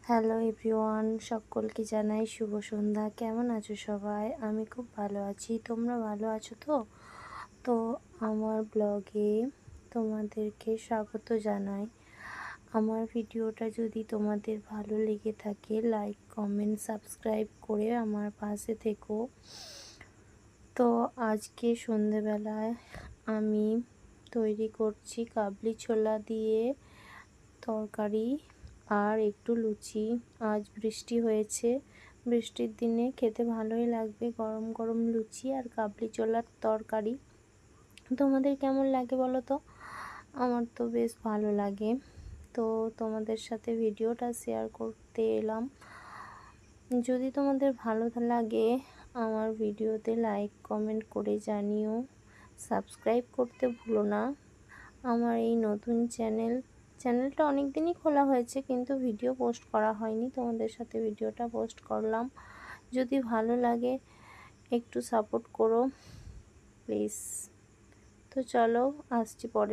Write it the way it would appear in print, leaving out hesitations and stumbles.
Hello everyone, সকলকে জানাই শুভ সন্ধ্যা। কেমন আছো সবাই? আমি খুব ভালো আছি। তোমরা ভালো আছো তো? তো আমার ব্লগে তোমাদেরকে স্বাগত জানাই। আমার ভিডিওটা যদি তোমাদের ভালো লেগে থাকে, লাইক, কমেন্ট, সাবস্ক্রাইব করে আমার পাশে থেকো। তো আজকে সন্ধেবেলায় আমি তৈরি করছি কাবলি ছোলা দিয়ে তরকারি আর একটু লুচি। আজ বৃষ্টি হয়েছে, বৃষ্টির দিনে খেতে ভালোই লাগবে গরম গরম লুচি আর কাবলি ছোলার তরকারি। তোমাদের কেমন লাগে বলো তো? আমার তো বেশ ভালো লাগে। তো তোমাদের সাথে ভিডিওটা শেয়ার করতে এলাম। যদি তোমাদের ভালো লাগে আমার ভিডিওতে লাইক কমেন্ট করে জানিও, সাবস্ক্রাইব করতে ভুলো না। আমার এই নতুন চ্যানেলটা অনেক দিনই খোলা হয়েছে, কিন্তু ভিডিও পোস্ট করা হয়নি। তোমাদের সাথে ভিডিওটা পোস্ট করলাম। যদি ভালো লাগে একটু সাপোর্ট করো প্লিজ। তো চলো, আসছি পরের